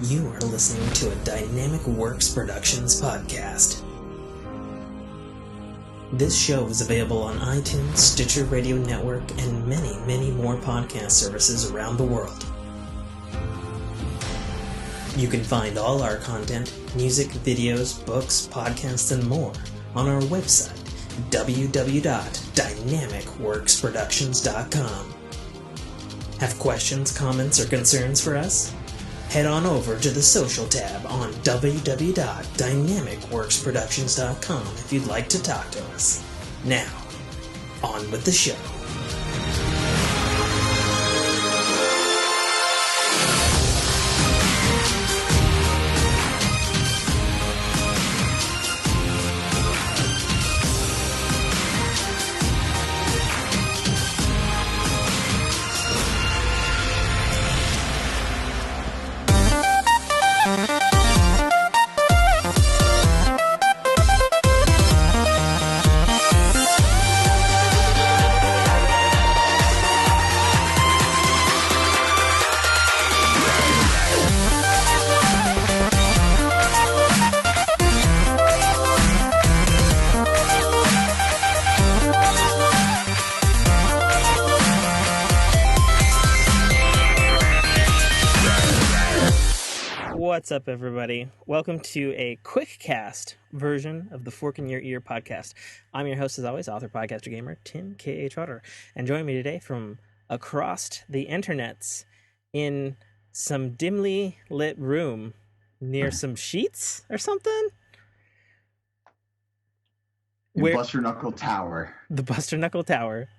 You are listening to a Dynamic Works Productions podcast. This show is available on iTunes, Stitcher Radio Network, and many, many more podcast services around the world. You can find all our content, music, videos, books, podcasts, and more on our website, www.dynamicworksproductions.com. Have questions, comments, or concerns for us? Head on over to the social tab on www.dynamicworksproductions.com if you'd like to talk to us. Now, on with the show. What's up, everybody? Welcome to a Quickcast version of the Fork in Your Ear podcast. I'm your host, as always, author, podcaster, gamer, Tim K.A. Trotter. And joining me today from across the internets in some dimly lit room near some sheets or something? The Buster Knuckle Tower. The Buster Knuckle Tower.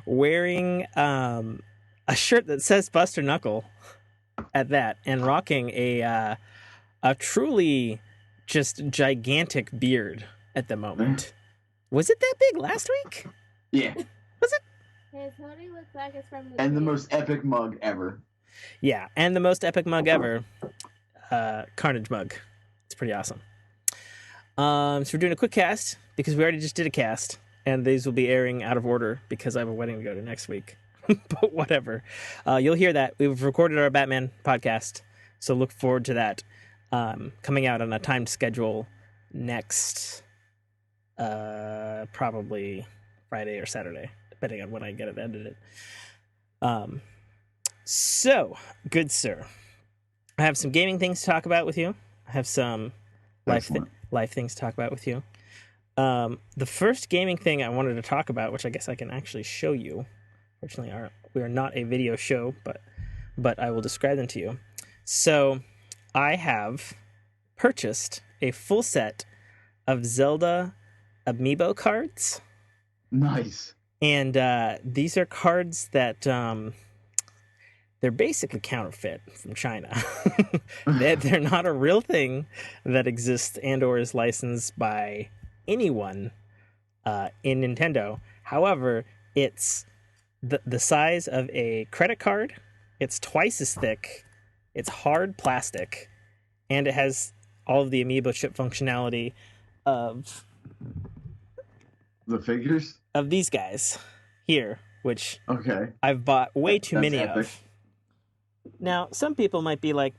Wearing a shirt that says Buster Knuckle at that, and rocking a truly just gigantic beard at the moment. Was it that big last week? Yeah. Was it? His hoodie looks like it's from And the most epic mug ever. Yeah, and the most epic mug ever. Carnage mug. It's pretty awesome. So we're doing a quick cast because we already just did a cast, and these will be airing out of order because I have a wedding to go to next week. But whatever. You'll hear that. We've recorded our Batman podcast, so look forward to that coming out on a timed schedule next probably Friday or Saturday, depending on when I get it edited. So, good sir. I have some gaming things to talk about with you. I have some life things to talk about with you. The first gaming thing I wanted to talk about, which I guess I can actually show you. Fortunately, we are not a video show, but I will describe them to you. So, I have purchased a full set of Zelda Amiibo Cards. Nice. And these are cards that they're basically counterfeit from China. They're not a real thing that exists and or is licensed by anyone in Nintendo. However, it's the size of a credit card. It's twice as thick. It's hard plastic, and it has all of the Amiibo chip functionality of the figures of these guys here, which okay, I've bought way too many epic. of. Now, some people might be like,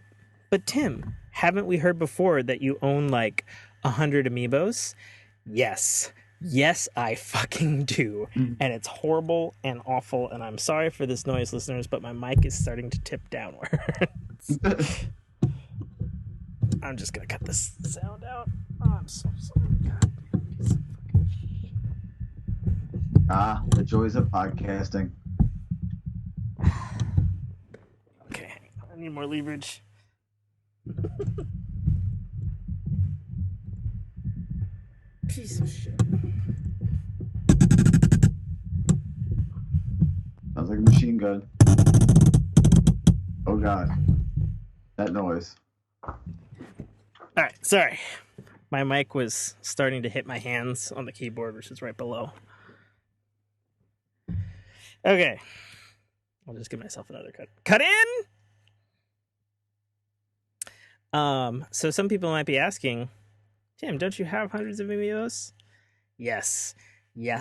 "But Tim, haven't we heard before that you own like 100 Amiibos?" Yes, I fucking do. And it's horrible and awful, and I'm sorry for this noise, listeners, but my mic is starting to tip downwards. I'm just gonna cut this sound out. Oh, I'm so sorry. God. The joys of podcasting. Okay, hang on. I need more leverage. Piece of shit. Sounds like a machine gun. Oh god. That noise. Alright, sorry. My mic was starting to hit my hands on the keyboard, which is right below. Okay. I'll just give myself another cut. Cut in! So some people might be asking, Tim, don't you have hundreds of Amiibos? Yes,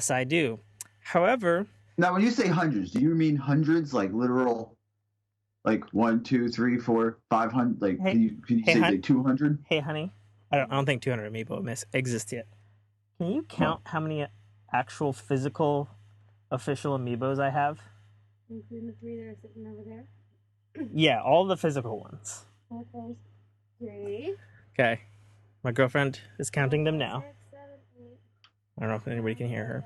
I do. However, now when you say hundreds, do you mean hundreds like literal Like 1, 2, 3, 4, 500. Like, Hey- can you hey, say hun. like 200? Hey, honey, I don't think 200 amiibo exist yet. Can you count how many actual physical official amiibos I have? Including the 3 that are sitting over there. Yeah, all the physical ones. Okay. 3. Okay. My girlfriend is counting them now. 6, 7, 8. I don't know if anybody can hear her.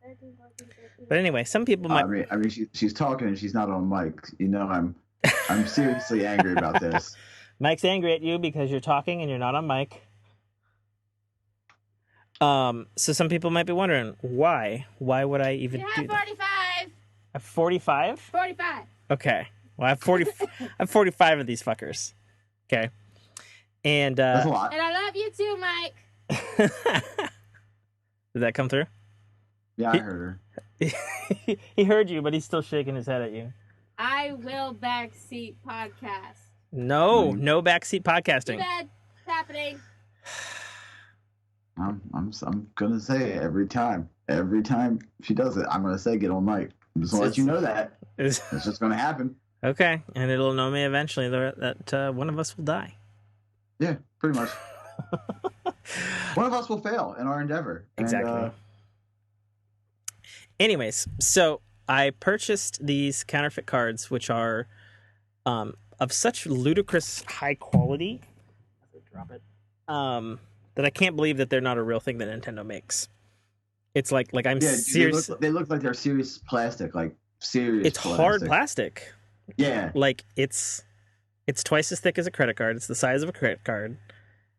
13, 14, 15. But anyway, some people might. I mean, she's talking and she's not on mic. You know, I'm seriously angry about this. Mike's angry at you because you're talking and you're not on mic. So some people might be wondering why? Why would I even You do have that? 45. I have 45? 45. Okay. Well, I have 40. I have 45 of these fuckers. Okay. And That's a lot. And I love you too, Mike. did that come through? Yeah, I heard her. He heard you, but he's still shaking his head at you. I will backseat podcast. No backseat Too podcasting. bad. It's happening. I'm gonna say it every time. Every time she does it, I'm gonna say get on mic. I'm just gonna let you know that it's just gonna happen. Okay, and it'll know me eventually that one of us will die. Yeah, pretty much. One of us will fail in our endeavor. Exactly. Anyways, so I purchased these counterfeit cards, which are of such ludicrous high quality. Drop it. That I can't believe that they're not a real thing that Nintendo makes. It's like I'm serious. They look like they're serious plastic, like serious. It's plastic. hard plastic. Yeah. Like it's twice as thick as a credit card. It's the size of a credit card.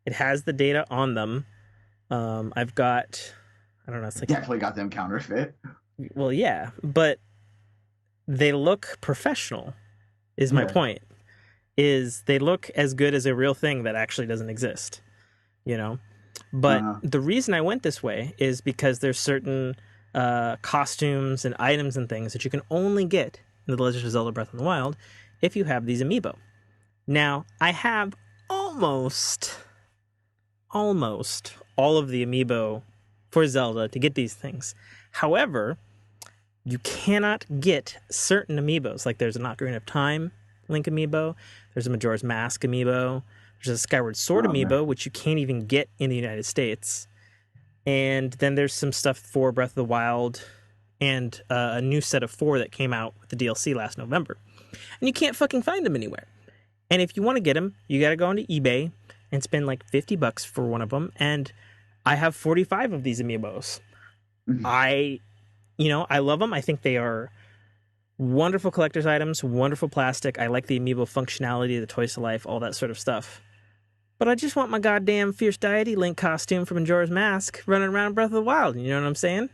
It has the data on them. I've got, I don't know. It's like Definitely got them counterfeit. Well, yeah, but they look professional. Is my point. Is they look as good as a real thing that actually doesn't exist. You know. But the reason I went this way is because there's certain costumes and items and things that you can only get in The Legend of Zelda Breath of the Wild if you have these amiibo. Now, I have almost all of the amiibo for Zelda to get these things. However, you cannot get certain amiibos. Like there's an Ocarina of Time Link amiibo, there's a Majora's Mask amiibo, there's a Skyward Sword amiibo, which you can't even get in the United States. And then there's some stuff for Breath of the Wild and a new set of 4 that came out with the DLC last November. And you can't fucking find them anywhere. And if you want to get them, you got to go onto eBay and spend like $50 for one of them. And I have 45 of these amiibos. I love them. I think they are wonderful collector's items, wonderful plastic. I like the amiibo functionality, the Toys to Life, all that sort of stuff. But I just want my goddamn Fierce Deity Link costume from Majora's Mask running around Breath of the Wild. You know what I'm saying?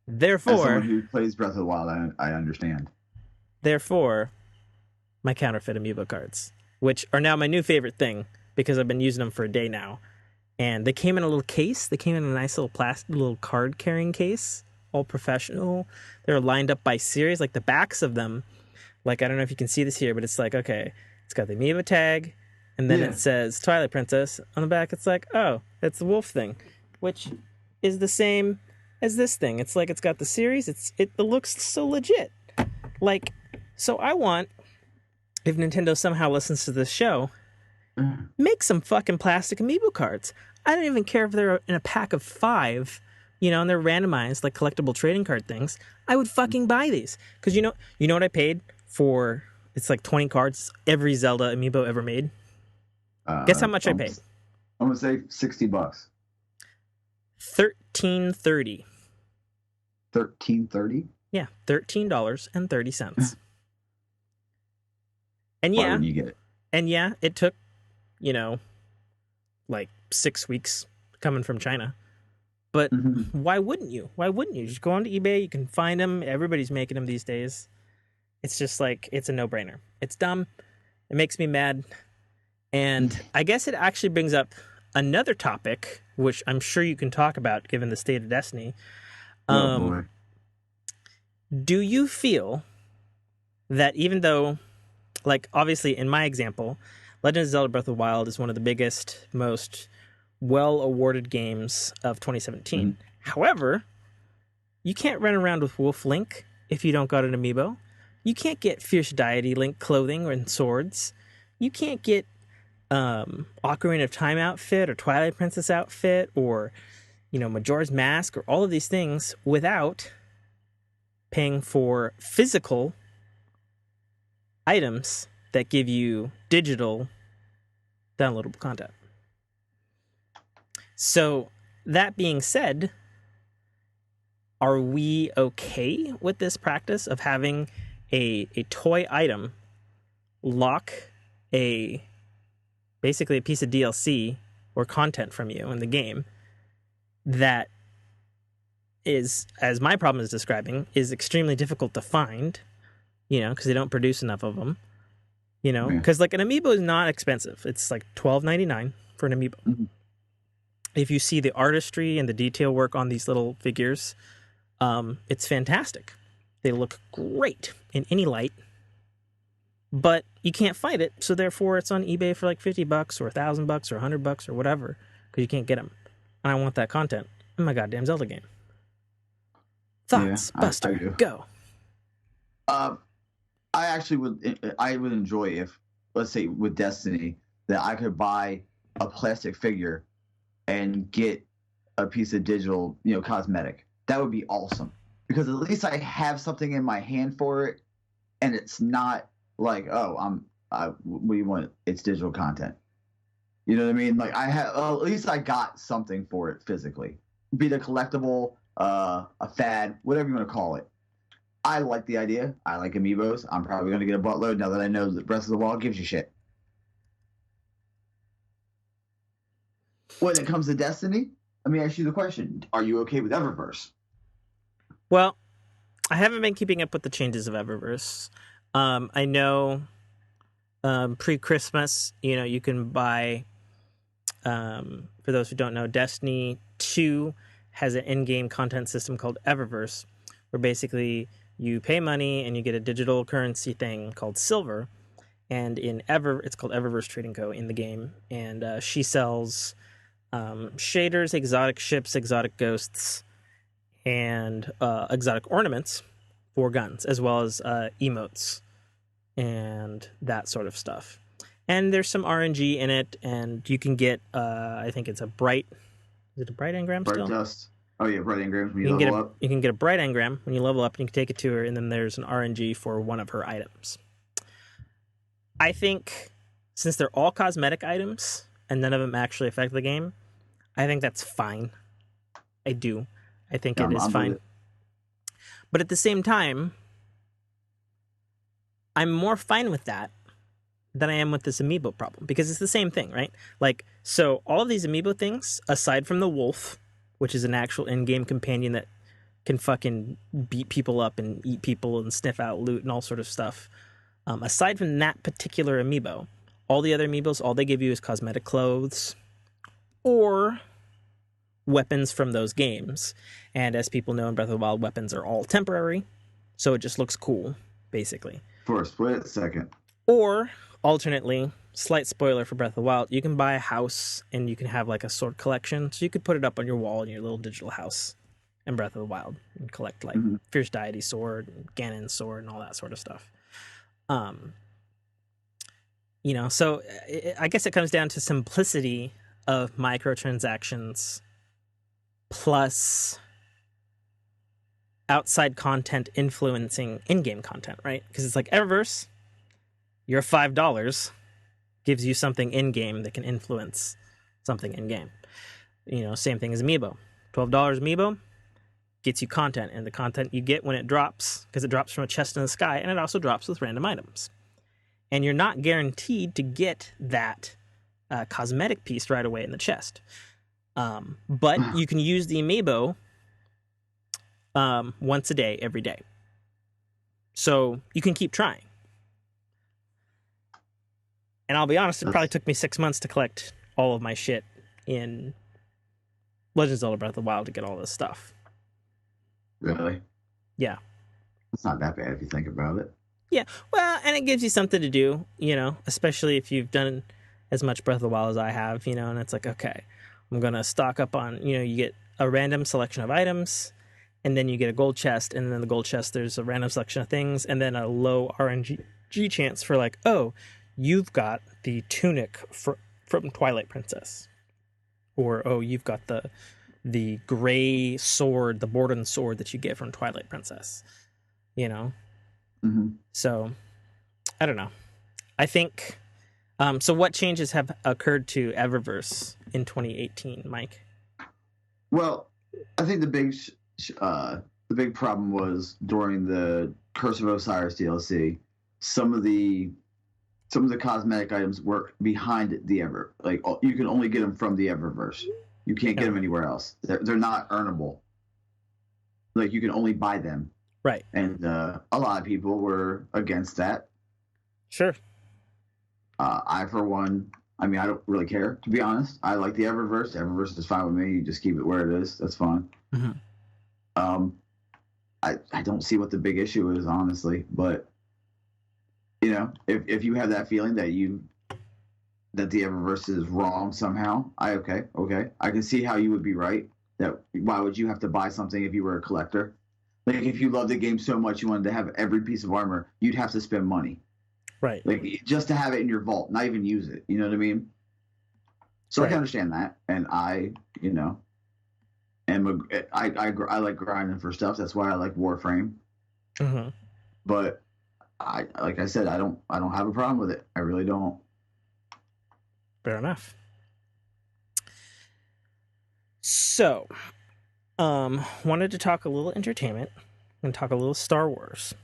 Therefore, as someone who plays Breath of the Wild, I understand. Therefore, my counterfeit Amiibo cards, which are now my new favorite thing because I've been using them for a day now. And they came in a little case. They came in a nice little plastic, little card carrying case, all professional. They're lined up by series, like the backs of them. Like, I don't know if you can see this here, but it's like, okay, it's got the Amiibo tag, and then it says Twilight Princess. On the back, it's like, oh, that's the wolf thing, which is the same as this thing. It's like, it's got the series. It looks so legit. Like, so I want, if Nintendo somehow listens to this show, make some fucking plastic Amiibo cards. I don't even care if they're in a pack of 5, and they're randomized like collectible trading card things. I would fucking buy these. Because you know what I paid for? It's like 20 cards, every Zelda Amiibo ever made. Guess how much I paid? I'm gonna say $60. $13.30. $13.30? Yeah, $13.30. And Why wouldn't you get it? And yeah, it took, like 6 weeks coming from China. But why wouldn't you? Why wouldn't you? Just go onto eBay. You can find them. Everybody's making them these days. It's just like, it's a no-brainer. It's dumb. It makes me mad. And I guess it actually brings up another topic, which I'm sure you can talk about given the state of Destiny. Oh, boy. Do you feel that even though, like, obviously in my example, Legend of Zelda Breath of the Wild is one of the biggest, most well-awarded games of 2017. However, you can't run around with Wolf Link if you don't got an Amiibo. You can't get Fierce Deity Link clothing and swords. You can't get Ocarina of Time outfit or Twilight Princess outfit or, Majora's Mask or all of these things without paying for physical items that give you digital downloadable content. So, that being said, are we okay with this practice of having a toy item lock basically a piece of DLC or content from you in the game that is, as my problem is describing, is extremely difficult to find, because they don't produce enough of them, because like an Amiibo is not expensive. It's like $12.99 for an Amiibo. Mm-hmm. If you see the artistry and the detail work on these little figures, it's fantastic. They look great in any light, but you can't find it. So therefore it's on eBay for like $50 or $1,000 or $100 or whatever, because you can't get them. And I want that content in my goddamn Zelda game. Thoughts, Buster, go. I actually would enjoy if, let's say with Destiny, that I could buy a plastic figure and get a piece of digital, cosmetic. That would be awesome, because at least I have something in my hand for it, and it's not like, what do you want? It's digital content. You know what I mean? Like at least I got something for it physically, be it a collectible, a fad, whatever you want to call it. I like the idea. I like Amiibos. I'm probably going to get a buttload now that I know that Breath of the Wild gives you shit. When it comes to Destiny, let me ask you the question. Are you okay with Eververse? Well, I haven't been keeping up with the changes of Eververse. I know pre-Christmas, you can buy, for those who don't know, Destiny 2 has an in-game content system called Eververse, where basically you pay money and you get a digital currency thing called Silver. And it's called Eververse Trading Co. in the game. And she sells shaders, exotic ships, exotic ghosts, and exotic ornaments for guns, as well as emotes and that sort of stuff. And there's some RNG in it, and you can get, I think it's a bright... Is it a bright engram still? Bright dust. Oh yeah, bright engram when you level up. You can get a bright engram when you level up, and you can take it to her, and then there's an RNG for one of her items. I think, since they're all cosmetic items, and none of them actually affect the game, I think that's fine. I do. I think it is fine. But at the same time, I'm more fine with that than I am with this Amiibo problem, because it's the same thing, right? Like, so all of these Amiibo things, aside from the wolf, which is an actual in-game companion that can fucking beat people up and eat people and sniff out loot and all sort of stuff, aside from that particular Amiibo, all the other Amiibos, all they give you is cosmetic clothes or weapons from those games. And as people know, in Breath of the Wild, weapons are all temporary, so it just looks cool, basically. For a split second. Or, alternately, slight spoiler for Breath of the Wild, you can buy a house and you can have like a sword collection, so you could put it up on your wall in your little digital house in Breath of the Wild and collect like Fierce Deity sword, and Ganon's sword, and all that sort of stuff. So I guess it comes down to simplicity of microtransactions plus outside content influencing in-game content, right? Because it's like Eververse, your $5 gives you something in-game that can influence something in-game. Same thing as Amiibo. $12 Amiibo gets you content, and the content you get when it drops, because it drops from a chest in the sky, and it also drops with random items. And you're not guaranteed to get that cosmetic piece right away in the chest. But you can use the Amiibo once a day, every day. So you can keep trying. And I'll be honest, it probably took me 6 months to collect all of my shit in Legend of Zelda Breath of the Wild to get all this stuff. Really? Yeah. It's not that bad if you think about it. Yeah, well, and it gives you something to do, especially if you've done as much Breath of the Wild as I have, and it's like, okay, I'm going to stock up on, you get a random selection of items, and then you get a gold chest, and then in the gold chest there's a random selection of things, and then a low RNG chance for like, oh, you've got the tunic from Twilight Princess, or oh, you've got the gray sword, the Borden sword that you get from Twilight Princess, you know. So I don't know. I think so what changes have occurred to Eververse in 2018, Mike? Well, I think the big problem was during the Curse of Osiris DLC. Some of the cosmetic items were behind the like you can only get them from the Eververse. You can't get them anywhere else. They're not earnable. Like you can only buy them. Right. And a lot of people were against that. Sure. I, for one, I mean, I don't really care, to be honest. I like the Eververse. The Eververse is fine with me. You just keep it where it is. That's fine. I don't see what the big issue is, honestly. But, you know, if you have that feeling that the Eververse is wrong somehow, okay. I can see how you would be right. That why would you have to buy something if you were a collector? Like, if you loved the game so much you wanted to have every piece of armor, you'd have to spend money. Right. Like, just to have it in your vault, not even use it. You know what I mean? So I can understand that. And I like grinding for stuff. That's why I like Warframe. But like I said, I don't have a problem with it. I really don't. Fair enough. So, wanted to talk a little entertainment and talk a little Star Wars.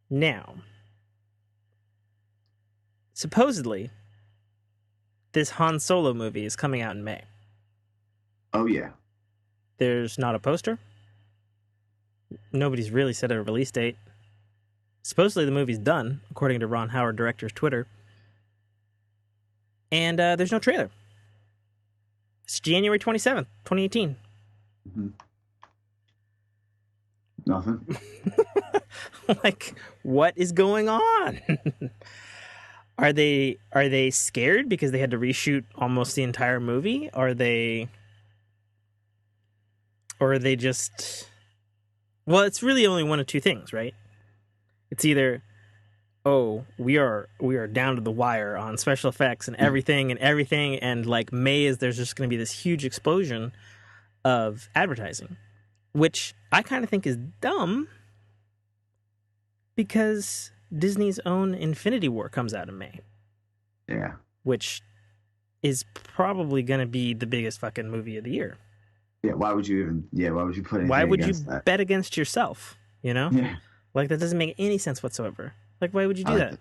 Now, supposedly, this Han Solo movie is coming out in May. Oh, yeah. There's not a poster. Nobody's really set a release date. Supposedly the movie's done, according to Ron Howard, director's Twitter. And there's no trailer. It's January 27th, 2018. Nothing. Like, what is going on? Are they scared because they had to reshoot almost the entire movie? Or are they just... Well, it's really only one of two things, right? It's either, oh, we are down to the wire on special effects and everything, and like May is there's just going to be this huge explosion of advertising, which I kind of think is dumb because Disney's own Infinity War comes out in May. Yeah. Which is probably going to be the biggest fucking movie of the year. Yeah, why would you put anything Why would you against that? bet against yourself, you know? Yeah. Like, that doesn't make any sense whatsoever. Like, why would you do that?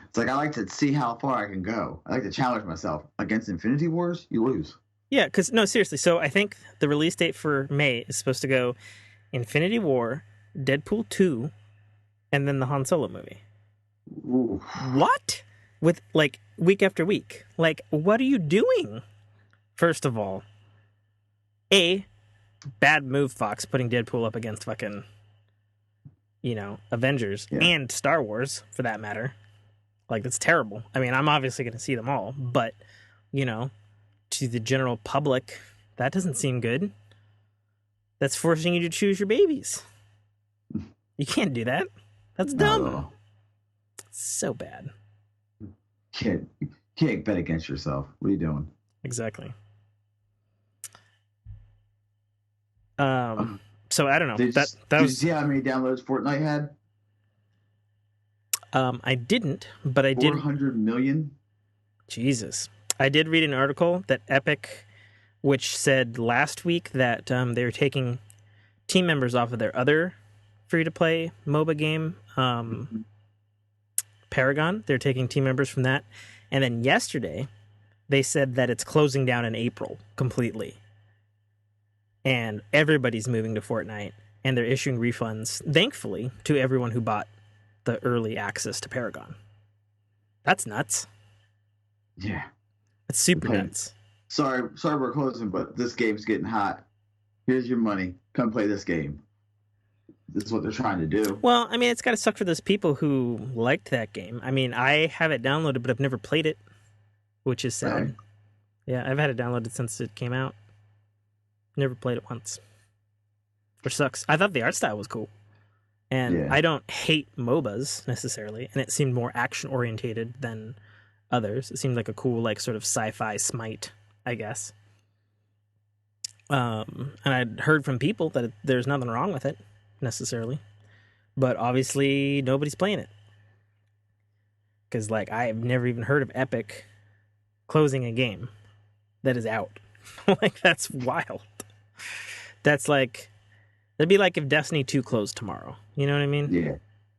It's like, I like to see how far I can go. I like to challenge myself. Against Infinity Wars, you lose. Yeah, because, no, seriously. So I think the release date for May is supposed to go Infinity War, Deadpool 2, and then the Han Solo movie. Ooh. What? With, like, week after week. Like, what are you doing? First of all, bad move, Fox, putting Deadpool up against fucking, you know, Avengers and Star Wars, for that matter. Like, that's terrible. I mean, I'm obviously going to see them all, but, you know, to the general public, that doesn't seem good. That's forcing you to choose your babies. You can't do that. That's dumb. No. So bad. Can't bet against yourself. What are you doing? Exactly. So I don't know. Did you see how many downloads Fortnite had? I didn't, but I did. 400 million? Jesus. I did read an article that Epic, which said last week that they were taking team members off of their other free-to-play MOBA game, Paragon. They're taking team members from that. And then yesterday, they said that it's closing down in April completely. And everybody's moving to Fortnite, and they're issuing refunds, thankfully, to everyone who bought the early access to Paragon. That's nuts. Yeah. That's super nuts. Sorry we're closing, but this game's getting hot. Here's your money. Come play this game. This is what they're trying to do. Well, I mean, it's got to suck for those people who liked that game. I mean, I have it downloaded, but I've never played it, which is sad. Right. Yeah, I've had it downloaded since it came out. Never played it once. which sucks. I thought the art style was cool. And Yeah. I don't hate MOBAs necessarily, and it seemed more action orientated than others. It seemed like a cool, like, sort of sci-fi Smite, I guess. And I'd heard from people that there's nothing wrong with it necessarily, but obviously nobody's playing it because, like, I have never even heard of Epic closing a game that is out. Like, that's wild. That's like, it'd be like if Destiny 2 closed tomorrow. You know what I mean? Yeah.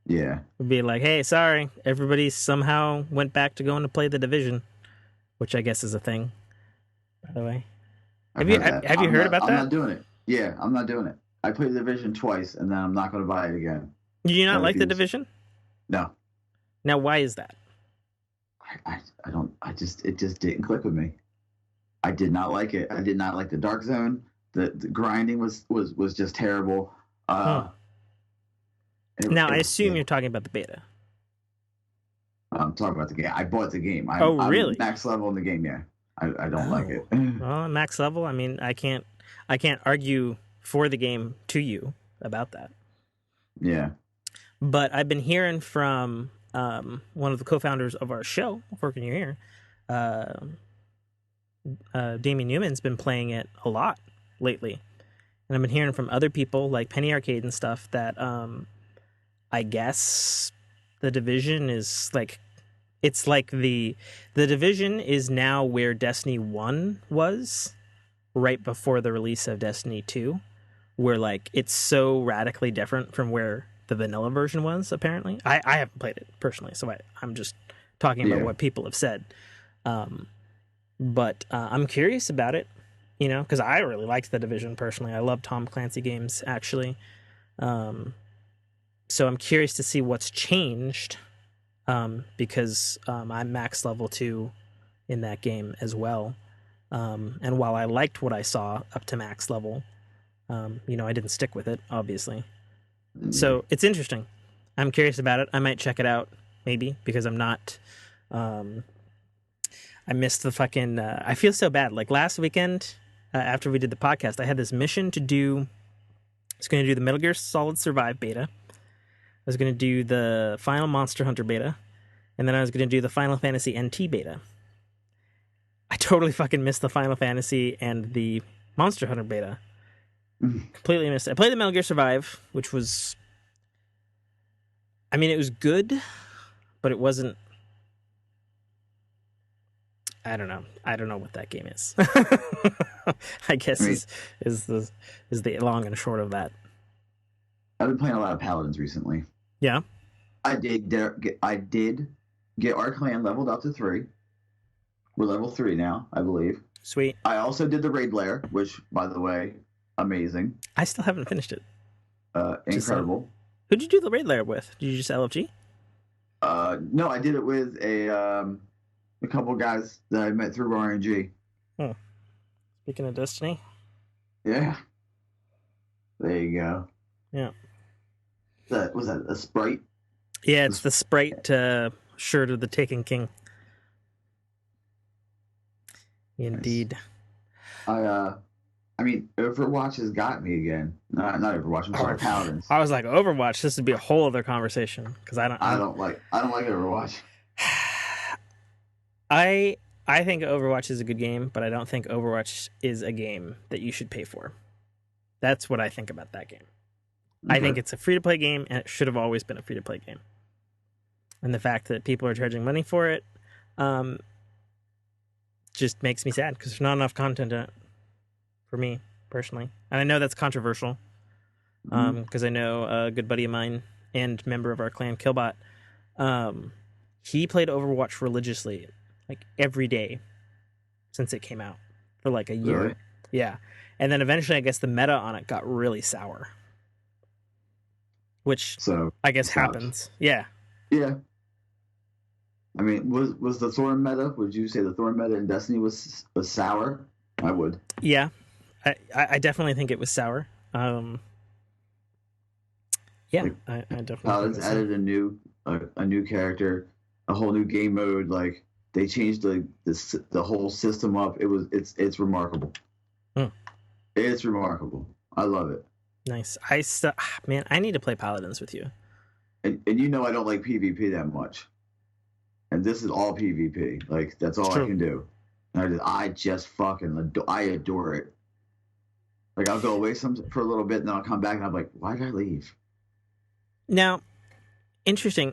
Yeah. It'd be like, hey, sorry, everybody somehow went back to going to play The Division, which I guess is a thing, by the way. Have you heard about that? I'm not doing it. Yeah, I'm not doing it. I played The Division twice, and then I'm not going to buy it again. Do you not like The Division? No. Now, why is that? I don't. It just didn't click with me. I did not like it. I did not like the Dark Zone. The grinding was just terrible. Now, I assume you're talking about the beta. I'm talking about the game. I bought the game. Really? I'm max level in the game. Yeah. I don't like it. Well, max level. I mean, I can't argue for the game to you about that. Yeah. But I've been hearing from one of the co-founders of our show, working here, Damien Newman's been playing it a lot lately, and I've been hearing from other people like Penny Arcade and stuff that I guess the Division is like, it's like the Division is now where Destiny 1 was right before the release of Destiny 2, where like it's so radically different from where the vanilla version was. Apparently, I haven't played it personally, so I'm just talking about what people have said. But I'm curious about it, you know, because I really liked the Division personally. I love Tom Clancy games, actually. So I'm curious to see what's changed, because I'm max level 2 in that game as well. And while I liked what I saw up to max level, you know, I didn't stick with it, obviously. So it's interesting. I'm curious about it. I might check it out, maybe, because I'm not... I missed the fucking... I feel so bad. Like, last weekend, after we did the podcast, I had this mission to do... I was going to do the Metal Gear Solid Survive beta. I was going to do the final Monster Hunter beta. And then I was going to do the Final Fantasy NT beta. I totally fucking missed the Final Fantasy and the Monster Hunter beta. Completely missed it. I played the Metal Gear Survive, which was... I mean, it was good, but it wasn't... I don't know. I don't know what that game is. I guess is the long and short of that. I've been playing a lot of Paladins recently. Yeah. I did get our clan leveled up to 3. We're level 3 now, I believe. Sweet. I also did the Raid Lair, which, by the way, amazing. I still haven't finished it. Incredible. Who'd you do the Raid Lair with? Did you just LFG? No, I did it with a couple guys that I met through RNG. Speaking of Destiny. Yeah. There you go. Yeah. Was that a Sprite? Yeah, it's the Sprite shirt of the Taken King. Indeed. Nice. I mean, Overwatch has got me again. Not Overwatch. I'm sorry, Paladins. I was like, Overwatch. This would be a whole other conversation because I don't like Overwatch. I think Overwatch is a good game, but I don't think Overwatch is a game that you should pay for. That's what I think about that game. Okay. I think it's a free-to-play game, and it should have always been a free-to-play game. And the fact that people are charging money for it just makes me sad because there's not enough content in it for me, personally. And I know that's controversial because I know a good buddy of mine and member of our clan, Killbot, he played Overwatch religiously, like every day since it came out for like a year. Really? Yeah. And then eventually, I guess the meta on it got really sour. Which I guess happens. Yeah. Yeah. I mean, was the Thorn meta? Would you say the Thorn meta in Destiny was sour? I would. Yeah, I definitely think it was sour. Yeah, like, I definitely. Paladins added a new character, a whole new game mode. Like they changed the whole system up. It's remarkable. It's remarkable. I love it. Nice. Man, I need to play Paladins with you. And you know I don't like PvP that much. And this is all PvP. Like that's all It's I true. can do. And I just fucking adore it. Like I'll go away for a little bit, and then I'll come back, and I'm like, why did I leave? Now, interesting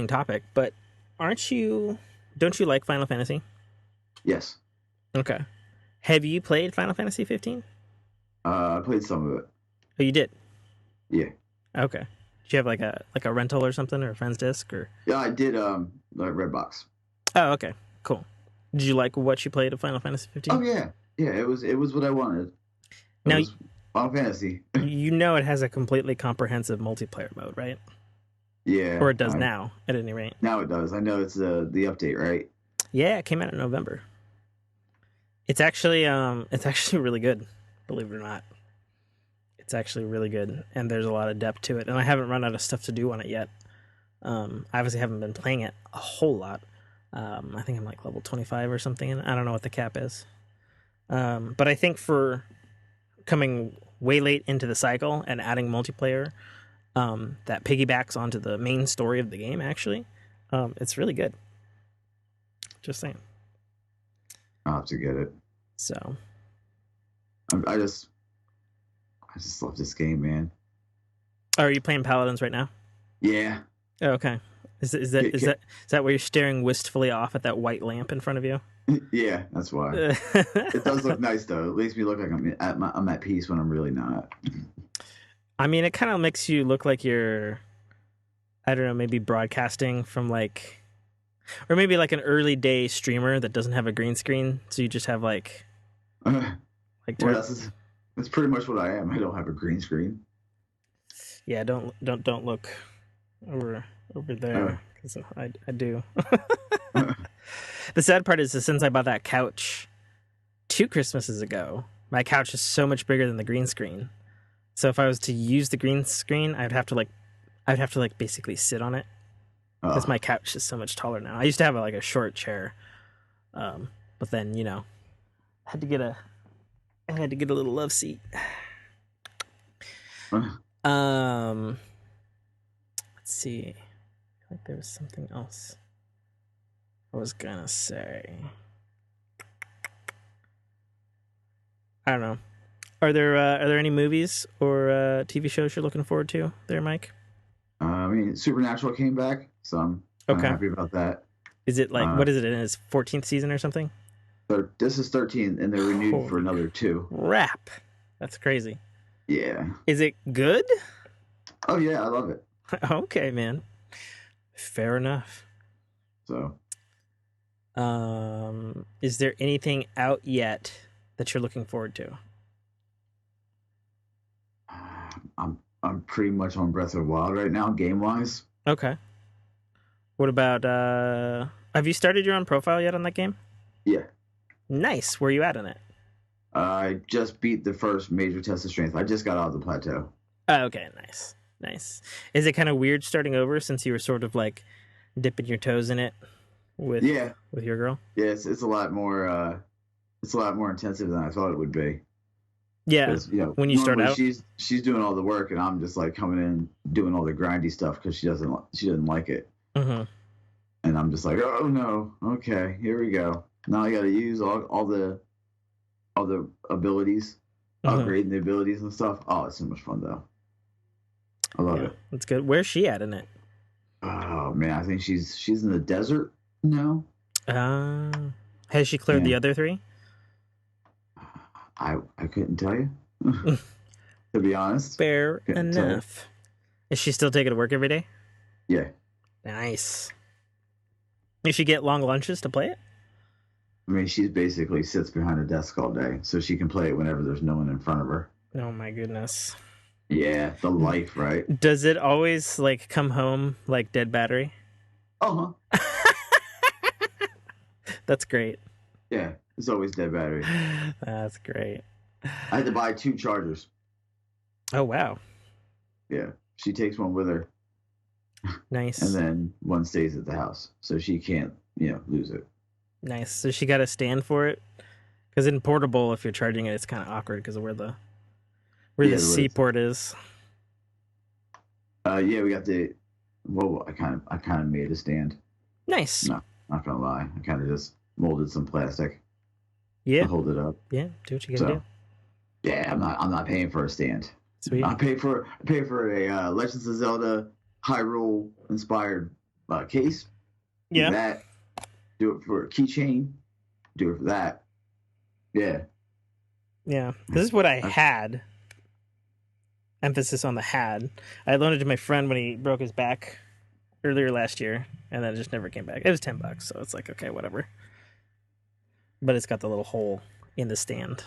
topic, but don't you like Final Fantasy? Yes. Okay. Have you played Final Fantasy 15? I played some of it. Oh, you did? Yeah. Okay. Did you have like a rental or something, or a friend's disc, or? Yeah, I did. Like Redbox. Oh, okay. Cool. Did you like what you played of Final Fantasy 15? Oh yeah, yeah. It was what I wanted. Now, It was Final Fantasy. you know it has a completely comprehensive multiplayer mode, right? Yeah. Or it does now, at any rate. Now it does. I know it's the update, right? Yeah, it came out in November. It's actually really good, believe it or not. It's actually really good, and there's a lot of depth to it. And I haven't run out of stuff to do on it yet. I obviously haven't been playing it a whole lot. I think I'm like level 25 or something, and I don't know what the cap is. But I think for coming way late into the cycle and adding multiplayer that piggybacks onto the main story of the game, actually, it's really good. Just saying. I'll have to get it. So I just love this game, man. are you playing Paladins right now? Yeah. Oh, okay. Is that where you're staring wistfully off at that white lamp in front of you? Yeah, that's why. It does look nice though. It makes me look like I'm at peace when I'm really not. I mean, it kind of makes you look like you're, I don't know, maybe broadcasting from like, or maybe like an early day streamer that doesn't have a green screen, so you just have like Well, that's pretty much what I am. I don't have a green screen. Yeah, don't look over there, because I do. The sad part is that since I bought that couch 2 Christmases ago, my couch is so much bigger than the green screen. So if I was to use the green screen, I'd have to basically sit on it, because my couch is so much taller now. I used to have like a short chair, but then I had to get a little love seat. Let's see. I feel like there was something else I was gonna say. I don't know. Are there any movies or TV shows you're looking forward to there, Mike? I mean, Supernatural came back, so I'm happy about that. Is it like what is it in its 14th season or something? This is 13, and they're renewed for another 2. Crap, that's crazy. Yeah. Is it good? Oh yeah, I love it. Okay, man. Fair enough. So, is there anything out yet that you're looking forward to? I'm pretty much on Breath of the Wild right now, game wise. Okay. What about have you started your own profile yet on that game? Yeah. Nice. Where are you at in it? I just beat the first major test of strength. I just got out of the plateau. Oh, okay, nice. Is it kind of weird starting over since you were sort of like dipping your toes in it with your girl? Yeah, it's a lot more intensive than I thought it would be. Yeah, when you start out, she's doing all the work, and I'm just like coming in doing all the grindy stuff because she doesn't like it. Mm-hmm. And I'm just like, oh no, okay, here we go. Now I got to use all the abilities, upgrading the abilities and stuff. Oh, it's so much fun though. I love it. That's good. Where's she at in it? Oh man, I think she's in the desert now. Has she cleared the other 3? I couldn't tell you, to be honest. Fair enough. Is she still taking to work every day? Yeah. Nice. Does she get long lunches to play it? I mean, she basically sits behind a desk all day, so she can play it whenever there's no one in front of her. Oh my goodness. Yeah, the life, right? Does it always like come home like dead battery? Uh-huh. That's great. Yeah, it's always dead battery. That's great. I had to buy 2 chargers. Oh wow. Yeah, she takes one with her. Nice. And then one stays at the house, so she can't, lose it. Nice. So she got a stand for it? Because in portable, if you're charging it, it's kind of awkward because of where where Yeah, the the way seaport is. yeah, we got the. Well, I kind of made a stand. Nice. No, not gonna lie. I kind of just molded some plastic Yeah. to hold it up. Yeah. Do what you gotta So do. yeah, I'm not paying for a stand. Sweet. I pay for a Legends of Zelda Hyrule inspired case. Do Yeah. that. Do it for a keychain. Do it for that. Yeah. Yeah. This is what I had. Emphasis on the had. I loaned it to my friend when he broke his back earlier last year, and then it just never came back. It was $10, so it's like, okay, whatever. But it's got the little hole in the stand.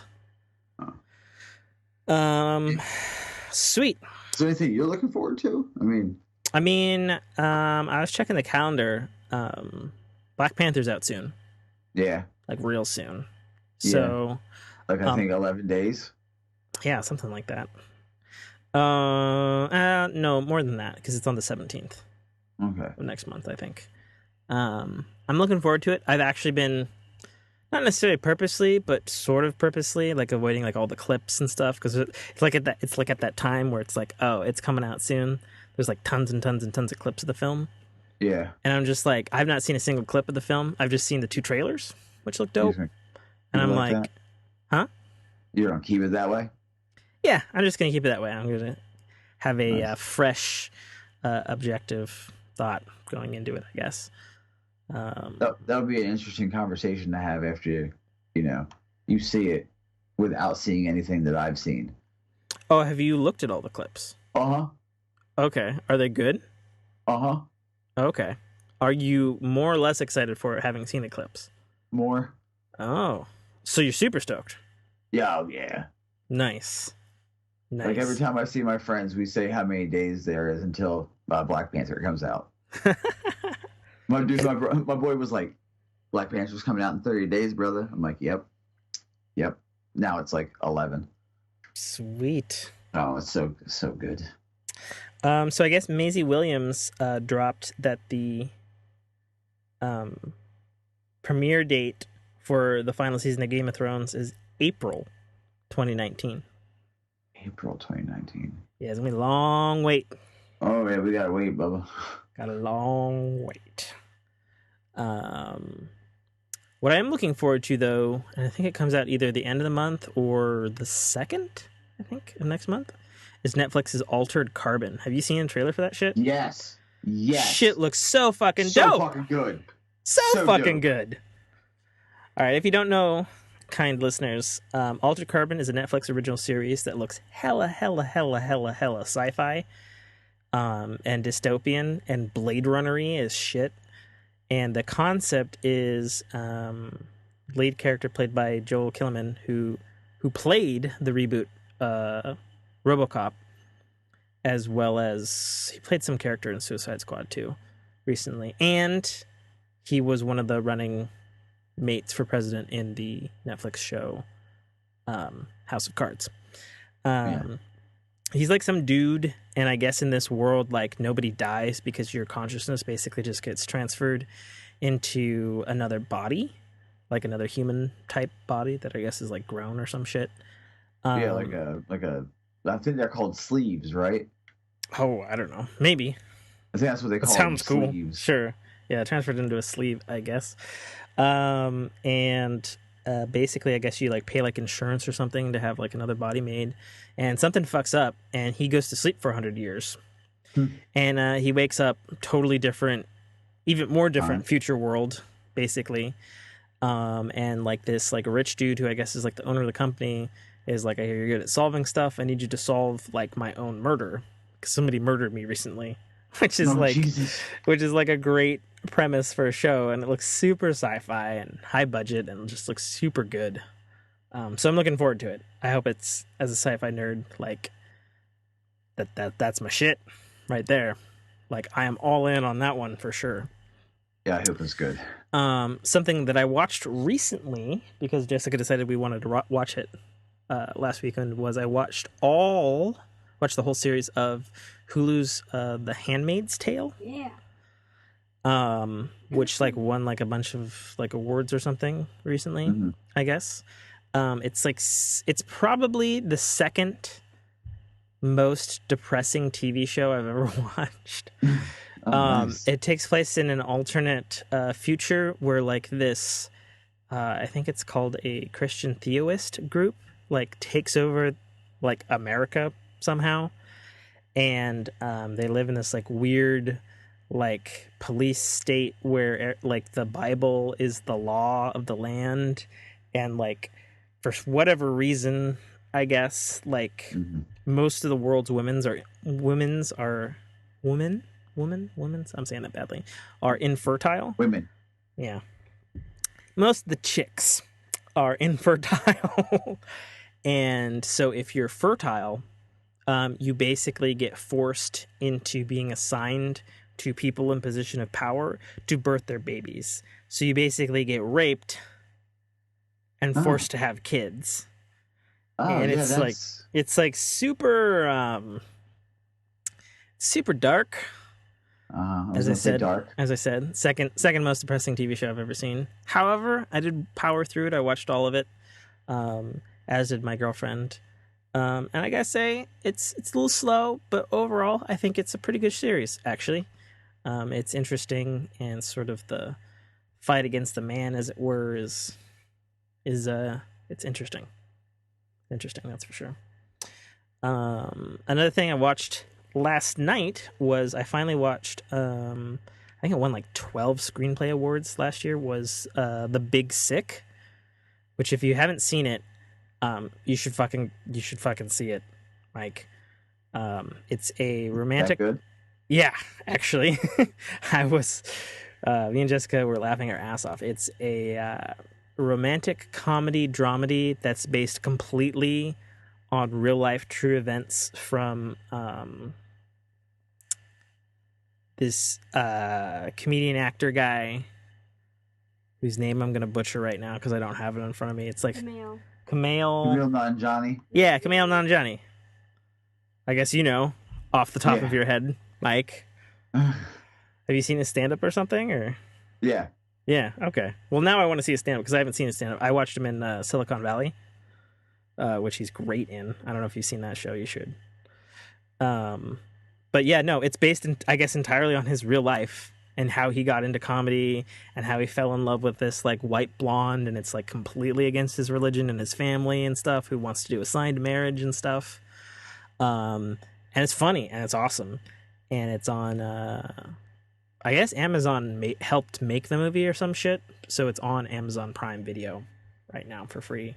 Sweet. Is there anything you're looking forward to? I was checking the calendar. Black Panther's out soon, yeah, like real soon. So, like I think 11 days. yeah, something like that. No, more than that because it's on the 17th. Okay. Of next month, I think. I'm looking forward to it. I've actually been not necessarily purposely, but sort of purposely, like avoiding like all the clips and stuff because it's like at that time where it's like, oh, it's coming out soon. There's like tons and tons and tons of clips of the film. Yeah. And I'm just like, I've not seen a single clip of the film. I've just seen the 2 trailers, which look dope. And I'm like, huh? You're gonna keep it that way? Yeah, I'm just gonna keep it that way. I'm gonna have a fresh, objective thought going into it, I guess. That would be an interesting conversation to have after you see it without seeing anything that I've seen. Oh, have you looked at all the clips? Uh-huh. Okay. Are they good? Uh-huh. Okay. Are you more or less excited for it having seen the clips? More. Oh. So you're super stoked. Yeah, oh, yeah. Nice. Like every time I see my friends, we say how many days there is until Black Panther comes out. My boy was like, Black Panther's coming out in 30 days, brother. I'm like, yep. Now it's like 11. Sweet. Oh, it's so good. So I guess Maisie Williams dropped that the premiere date for the final season of Game of Thrones is April 2019. April 2019. Yeah, it's gonna be a long wait. Oh yeah, we gotta wait, Bubba. Got a long wait. What I am looking forward to, though, and I think it comes out either the end of the month or the 2nd, I think, of next month, is Netflix's Altered Carbon. Have you seen a trailer for that shit? Yes. Shit looks so fucking dope. So fucking good. So fucking dope. good. All right, if you don't know, kind listeners, Altered Carbon is a Netflix original series that looks hella sci-fi, and dystopian and Blade Runner-y as shit. And the concept is lead character played by Joel Kinnaman, who played the reboot RoboCop, as well as he played some character in Suicide Squad 2 recently. And he was one of the running mates for president in the Netflix show House of Cards. He's like some dude, and I guess in this world, like, nobody dies because your consciousness basically just gets transferred into another body, like another human type body that I guess is like grown or some shit. Yeah, like a. I think they're called sleeves, right? Oh, I don't know. Maybe. I think that's what they call them. Sounds cool. Sleeves. Sure. Yeah, transferred into a sleeve, I guess. And basically, I guess you like pay like insurance or something to have like another body made, and something fucks up, and he goes to sleep for 100 years, and he wakes up totally different, even more different future world, basically. And like this like rich dude who I guess is like the owner of the company is like, I hear you're good at solving stuff. I need you to solve like my own murder because somebody murdered me recently, which is which is like a great premise for a show, and it looks super sci-fi and high budget and just looks super good. So I'm looking forward to it. I hope it's, as a sci-fi nerd, like that's my shit right there. Like I am all in on that one for sure. Yeah, I hope it's good. Something that I watched recently because Jessica decided we wanted to watch it last weekend was I watched the whole series of Hulu's The Handmaid's Tale. Yeah. Which like won like a bunch of like awards or something recently, I guess. It's like it's probably the second most depressing TV show I've ever watched. Oh, nice. It takes place in an alternate future where like this, I think it's called a Christian theist group, like takes over like America somehow, and they live in this like weird like police state where like the Bible is the law of the land, and like for whatever reason, I guess like most of the world's women's I'm saying that badly, are infertile. Women. Yeah. Most of the chicks are infertile. And so if you're fertile, you basically get forced into being assigned to people in position of power to birth their babies. So you basically get raped and forced to have kids. And yeah, it's like super super dark. As I said, second most depressing TV show I've ever seen. However, I did power through it. I watched all of it, as did my girlfriend. And I gotta say, it's a little slow, but overall, I think it's a pretty good series. Actually, it's interesting, and sort of the fight against the man, as it were, is it's interesting. Interesting, that's for sure. Another thing I watched last night was I finally watched, I think it won like 12 screenplay awards last year, was The Big Sick, which if you haven't seen it, you should fucking see it. Like, it's a romantic. That good? Yeah, actually, me and Jessica were laughing our ass off. It's a romantic comedy dramedy that's based completely on real life true events from this comedian actor guy whose name I'm gonna butcher right now because I don't have it in front of me. It's like Kumail Nanjiani. Yeah, Kumail Nanjiani. I guess you know off the top of your head, Mike. Have you seen his stand-up or something? Or Yeah. Yeah. Okay. Well, now I want to see his stand-up because I haven't seen his stand-up. I watched him in Silicon Valley, which he's great in. I don't know if you've seen that show. You should. But yeah, no, it's based I guess entirely on his real life and how he got into comedy and how he fell in love with this like white blonde, and it's like completely against his religion and his family and stuff, who wants to do assigned marriage and stuff. And it's funny and it's awesome, and it's on I guess Amazon helped make the movie or some shit, so it's on Amazon Prime Video right now for free,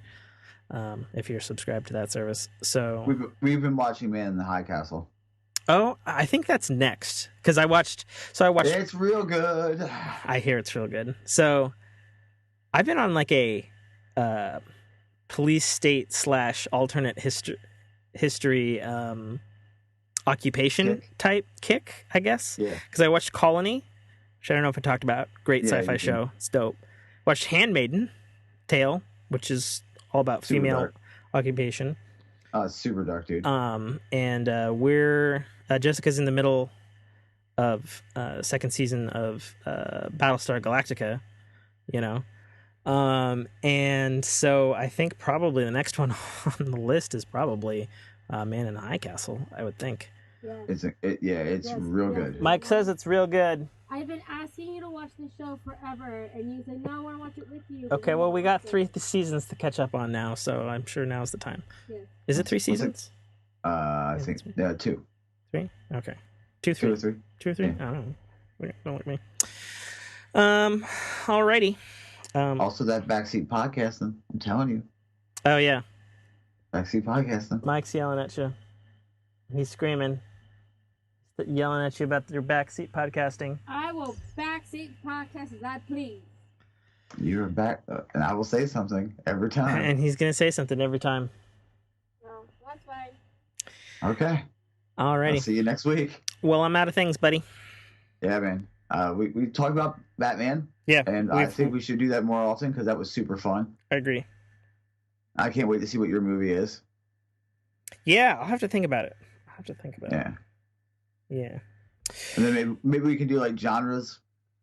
if you're subscribed to that service. So we've been watching Man in the High Castle. Oh, I think that's next because I watched. It's real good. I hear it's real good. So I've been on like a police state / alternate history occupation type kick, I guess. Yeah. Because I watched Colony, which I don't know if I talked about. Great sci-fi show. It's dope. Watched Handmaiden Tale, which is all about female occupation. Super dark, dude. And we're Jessica's in the middle of second season of Battlestar Galactica, you know. And so I think probably the next one on the list is probably Man in the High Castle, I would think. Yeah. It's real good. Mike says it's real good. I've been asking you to watch the show forever, and you said, no, I want to watch it with you. Okay, well, we got 3 seasons to catch up on now, so I'm sure now's the time. Yeah. Is it 3 seasons? I think 2. 3? Okay. 2, 3. 2 or 3. 2 or 3? Yeah. I don't know. Don't look at me. Alrighty. Also, that backseat podcasting. I'm telling you. Oh, yeah. Backseat podcasting. Mike's yelling at you. He's screaming. Yelling at you about your backseat podcasting. I will backseat podcast as I please. You're back, and I will say something every time. And he's going to say something every time. No, that's fine. Okay. Alrighty. I'll see you next week. Well, I'm out of things, buddy. Yeah, man. We talked about Batman. Yeah. And I think we should do that more often because that was super fun. I agree. I can't wait to see what your movie is. Yeah, I'll have to think about it. Yeah. Yeah. And then maybe we can do like genres.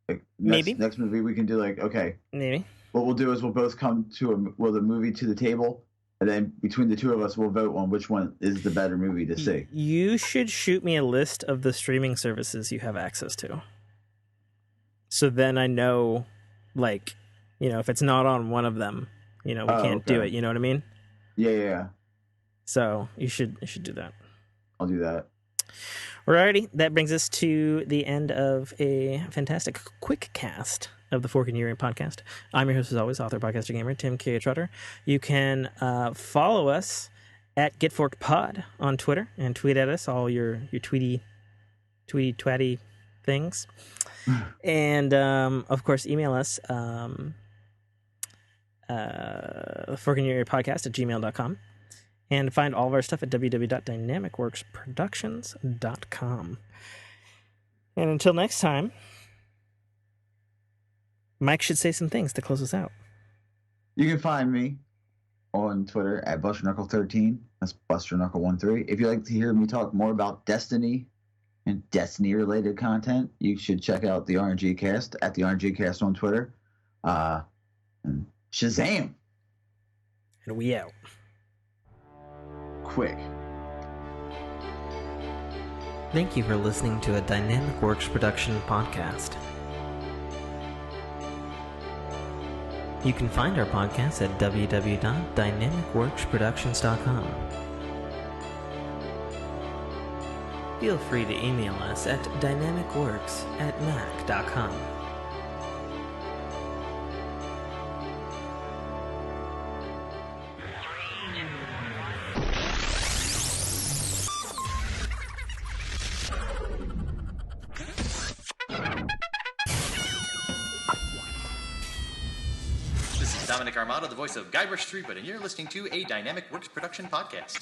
Like next movie we can do like, okay. Maybe. What we'll do is we'll both come to the movie to the table, and then between the two of us, we'll vote on which one is the better movie to see. You should shoot me a list of the streaming services you have access to. So then I know, like, if it's not on one of them, we can't do it. You know what I mean? Yeah. So you should do that. I'll do that. Alrighty, that brings us to the end of a fantastic quick cast of the Fork and Urian podcast. I'm your host, as always, author, podcaster, gamer, Tim K. Trotter. You can follow us at GetForkedPod on Twitter and tweet at us all your tweety twatty things. And, of course, email us forkandurianpodcast@gmail.com. And find all of our stuff at www.dynamicworksproductions.com. And until next time, Mike should say some things to close us out. You can find me on Twitter at BusterKnuckle13. That's BusterKnuckle13. If you'd like to hear me talk more about Destiny and Destiny-related content, you should check out the RNG Cast at the RNG Cast on Twitter. And Shazam! And we out. Quick. Thank you for listening to a Dynamic Works production podcast. You can find our podcast at www.dynamicworksproductions.com. Feel free to email us at dynamicworks@mac.com. Dominic Armato, the voice of Guybrush Threepwood, and you're listening to a Dynamic Works production podcast.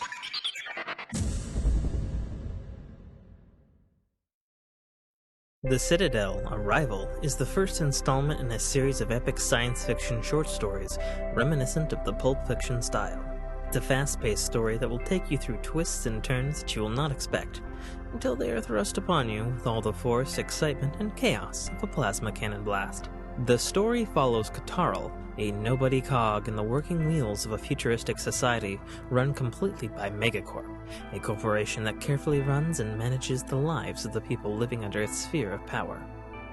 The Citadel, Arrival, is the first installment in a series of epic science fiction short stories reminiscent of the Pulp Fiction style. It's a fast-paced story that will take you through twists and turns that you will not expect, until they are thrust upon you with all the force, excitement, and chaos of a plasma cannon blast. The story follows Katarl, a nobody cog in the working wheels of a futuristic society run completely by Megacorp, a corporation that carefully runs and manages the lives of the people living under its sphere of power.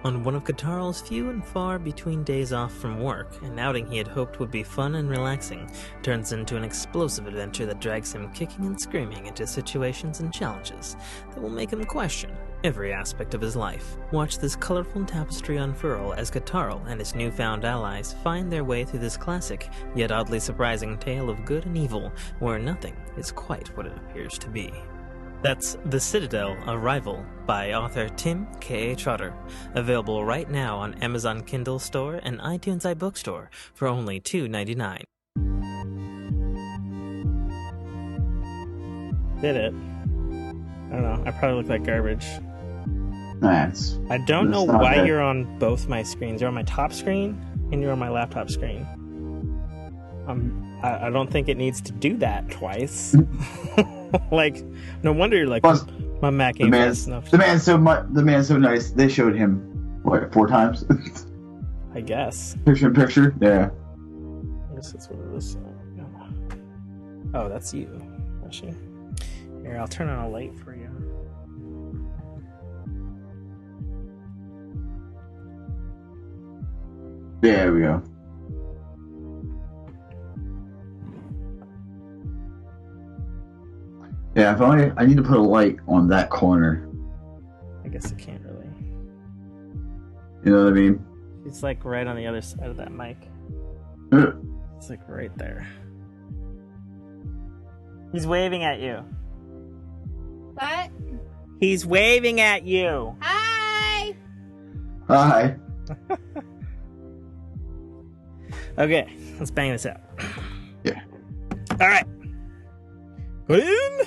On one of Katarl's few and far between days off from work, an outing he had hoped would be fun and relaxing turns into an explosive adventure that drags him kicking and screaming into situations and challenges that will make him question every aspect of his life. Watch this colorful tapestry unfurl as Katarl and his newfound allies find their way through this classic, yet oddly surprising tale of good and evil, where nothing is quite what it appears to be. That's The Citadel, Arrival by author Tim K. Trotter, available right now on Amazon Kindle Store and iTunes iBookstore for only $2.99. Did it? I don't know. I probably look like garbage. I don't know why you're on both my screens. You're on my top screen and you're on my laptop screen. I don't think it needs to do that twice. Like, no wonder you're like, plus, my Mac ain't fast enough. The man's so nice. They showed him what 4 times. I guess. Picture in picture. Yeah. I guess that's what it is. Oh, that's you. Actually, here, I'll turn on a light for you. There we go. Yeah, if only I need to put a light on that corner. I guess it can't really. You know what I mean? It's like right on the other side of that mic. It's like right there. He's waving at you. What? He's waving at you. Hi! Hi. Okay, let's bang this out. Yeah. All right. Put in.